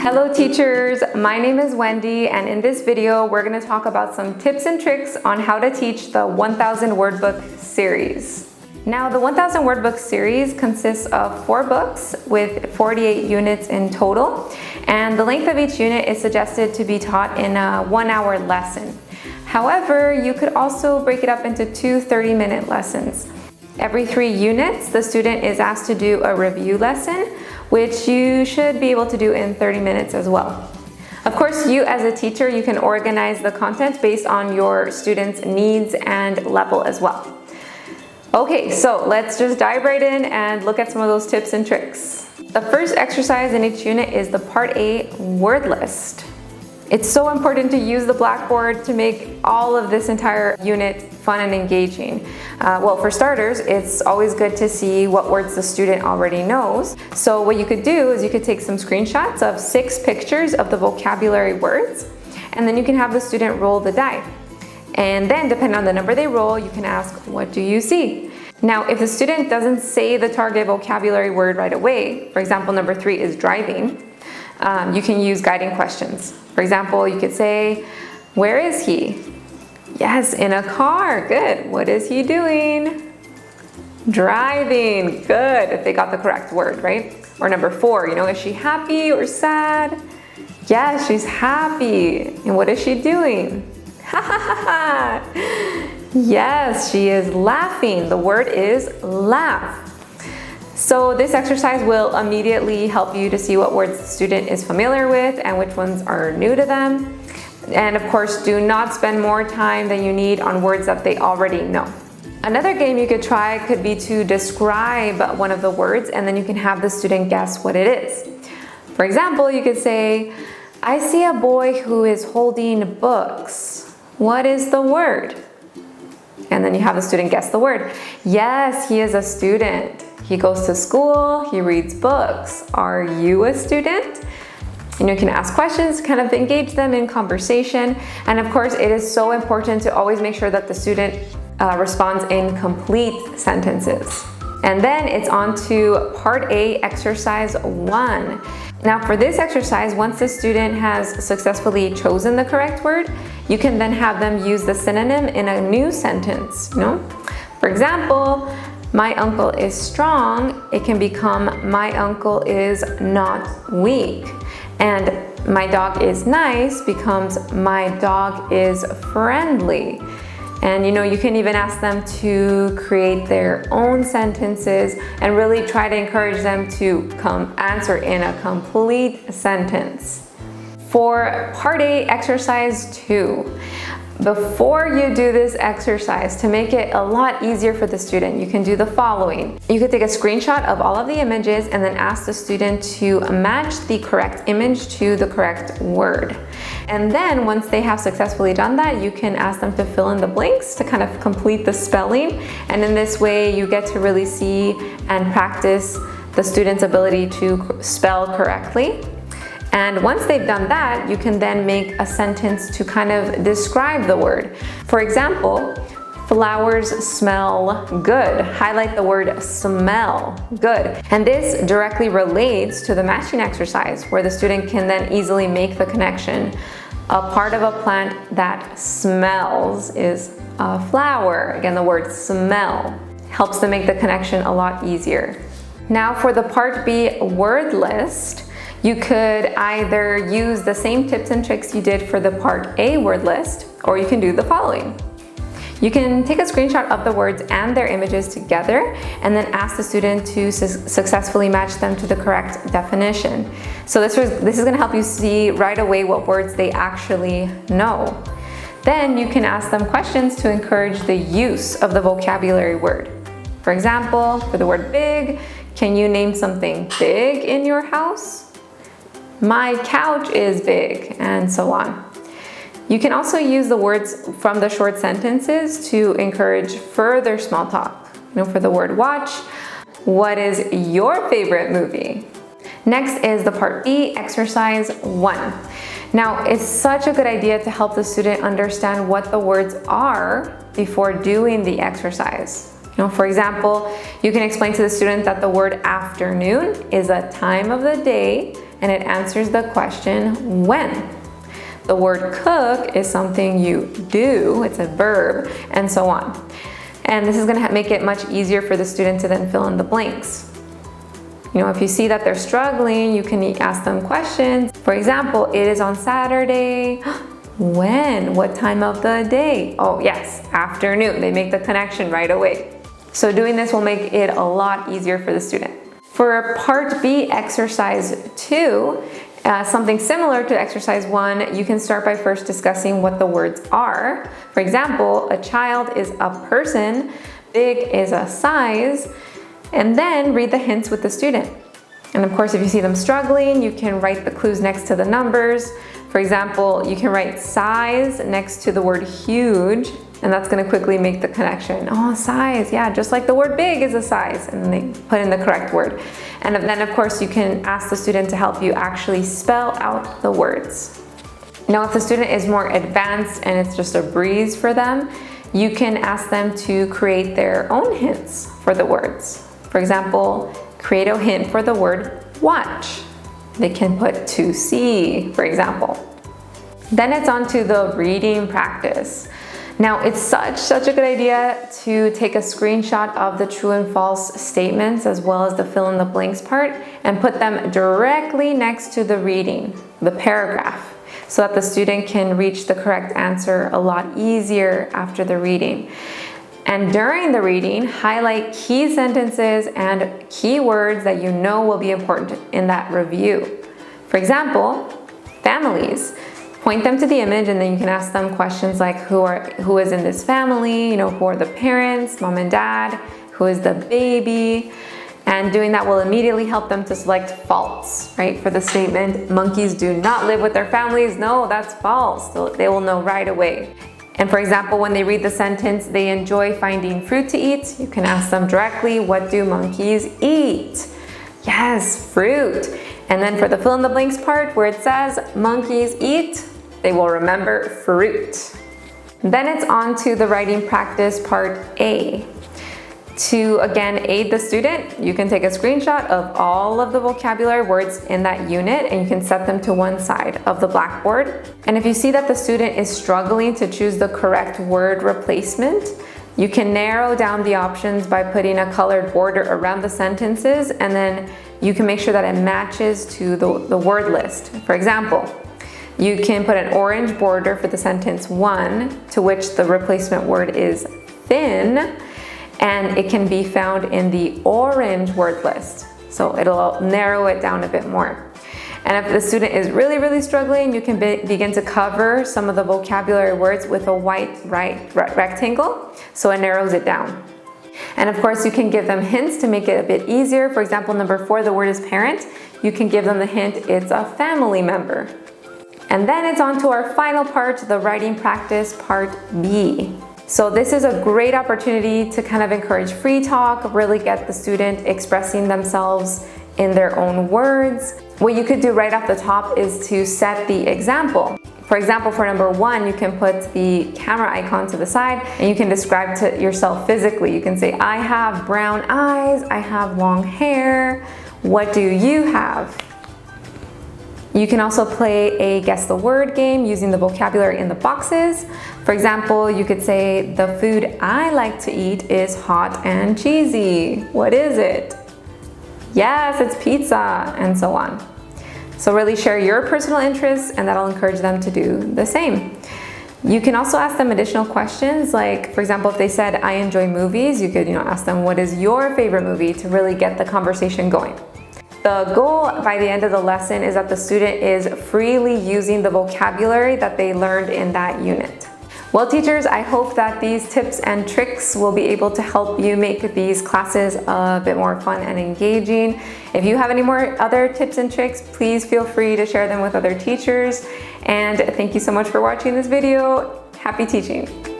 Hello teachers, my name is Wendy, and in this video we're going to talk about some tips and tricks on how to teach the 1000 word book series. Now the 1000 word book series consists of 4 books with 48 units in total, and the length of each unit is suggested to be taught in a 1-hour lesson. However, you could also break it up into 2 30-minute lessons. Every 3 units, the student is asked to do a review lesson, which you should be able to do in 30 minutes as well. Of course, you as a teacher, you can organize the content based on your students' needs and level as well. Okay, so let's just dive right in and look at some of those tips and tricks. The first exercise in each unit is the Part A word list. It's so important to use the blackboard to make all of this entire unit fun and engaging. Well, for starters, it's always good to see what words the student already knows. So what you could do is you could take some screenshots of 6 pictures of the vocabulary words, and then you can have the student roll the die. And then depending on the number they roll, you can ask, what do you see? Now, if the student doesn't say the target vocabulary word right away, for example, number 3 is driving, you can use guiding questions. For example, you could say, where is he? Yes, in a car. Good. What is he doing? Driving. Good, if they got the correct word, right? Or number 4, is she happy or sad? Yes, she's happy. And what is she doing? Ha ha ha ha. Yes, she is laughing. The word is laugh. So this exercise will immediately help you to see what words the student is familiar with and which ones are new to them. And of course, do not spend more time than you need on words that they already know. Another game you could try could be to describe one of the words, and then you can have the student guess what it is. For example, you could say, I see a boy who is holding books. What is the word? And then you have the student guess the word. Yes, he is a student. He goes to school, he reads books. Are you a student? And you can ask questions, kind of engage them in conversation. And of course, it is so important to always make sure that the student responds in complete sentences. And then it's on to Part A, Exercise 1. Now for this exercise, once the student has successfully chosen the correct word, you can then have them use the synonym in a new sentence. For example, my uncle is strong. It can become my uncle is not weak. And my dog is nice becomes my dog is friendly. And you can even ask them to create their own sentences and really try to encourage them to answer in a complete sentence. For Part A, Exercise 2. Before you do this exercise, to make it a lot easier for the student, you can do the following. You could take a screenshot of all of the images and then ask the student to match the correct image to the correct word. And then once they have successfully done that, you can ask them to fill in the blanks to kind of complete the spelling. And in this way, you get to really see and practice the student's ability to spell correctly. And once they've done that, you can then make a sentence to kind of describe the word. For example, flowers smell good. Highlight the word smell, good. And this directly relates to the matching exercise, where the student can then easily make the connection. A part of a plant that smells is a flower. Again, the word smell helps them make the connection a lot easier. Now for the Part B word list, you could either use the same tips and tricks you did for the Part A word list, or you can do the following. You can take a screenshot of the words and their images together and then ask the student to successfully match them to the correct definition. So this is going to help you see right away what words they actually know. Then you can ask them questions to encourage the use of the vocabulary word. For example, for the word big, can you name something big in your house? My couch is big, and so on. You can also use the words from the short sentences to encourage further small talk. For the word watch, what is your favorite movie? Next is the Part B, Exercise 1. Now, it's such a good idea to help the student understand what the words are before doing the exercise. For example, you can explain to the student that the word afternoon is a time of the day and it answers the question when. The word cook is something you do, it's a verb, and so on. And this is going to make it much easier for the student to then fill in the blanks. You know, if you see that they're struggling, you can ask them questions. For example, it is on Saturday. When? What time of the day? Oh yes, afternoon. They make the connection right away. So doing this will make it a lot easier for the student. For part B, exercise 2, something similar to exercise 1, you can start by first discussing what the words are. For example, a child is a person, big is a size, and then read the hints with the student. And of course, if you see them struggling, you can write the clues next to the numbers. For example, you can write size next to the word huge, and that's going to quickly make the connection. Oh, size, yeah, just like the word big is a size, and then they put in the correct word. And then of course you can ask the student to help you actually spell out the words. Now if the student is more advanced and it's just a breeze for them, you can ask them to create their own hints for the words. For example, create a hint for the word watch. They can put to see, for example. Then it's on to the reading practice. Now it's such a good idea to take a screenshot of the true and false statements as well as the fill in the blanks part and put them directly next to the reading, the paragraph, so that the student can reach the correct answer a lot easier after the reading. And during the reading, highlight key sentences and key words that you know will be important in that review. For example, families. Point them to the image and then you can ask them questions like who is in this family, you know, who are the parents, mom and dad, who is the baby. And doing that will immediately help them to select false, right? For the statement, monkeys do not live with their families. No, that's false. So they will know right away. And for example, when they read the sentence, they enjoy finding fruit to eat, you can ask them directly, what do monkeys eat? Yes, fruit. And then for the fill in the blanks part where it says monkeys eat, they will remember fruit. Then it's on to the writing practice part A. To again aid the student, you can take a screenshot of all of the vocabulary words in that unit and you can set them to one side of the blackboard. And if you see that the student is struggling to choose the correct word replacement, you can narrow down the options by putting a colored border around the sentences, and then you can make sure that it matches to the word list. For example, you can put an orange border for the sentence 1, to which the replacement word is thin, and it can be found in the orange word list. So it'll narrow it down a bit more. And if the student is really struggling, you can begin to cover some of the vocabulary words with a white rectangle, so it narrows it down. And of course, you can give them hints to make it a bit easier. For example, number 4, the word is parent. You can give them the hint, it's a family member. And then it's on to our final part, the writing practice, part B. So this is a great opportunity to kind of encourage free talk, really get the student expressing themselves in their own words. What you could do right off the top is to set the example. For example, for number 1, you can put the camera icon to the side and you can describe to yourself physically. You can say, I have brown eyes, I have long hair, what do you have? You can also play a guess the word game using the vocabulary in the boxes. For example, you could say, the food I like to eat is hot and cheesy. What is it? Yes, it's pizza, and so on. So really share your personal interests and that'll encourage them to do the same. You can also ask them additional questions, like for example, if they said, I enjoy movies, you could ask them, what is your favorite movie, to really get the conversation going. The goal by the end of the lesson is that the student is freely using the vocabulary that they learned in that unit. Well, teachers, I hope that these tips and tricks will be able to help you make these classes a bit more fun and engaging. If you have any more other tips and tricks, please feel free to share them with other teachers. And thank you so much for watching this video. Happy teaching!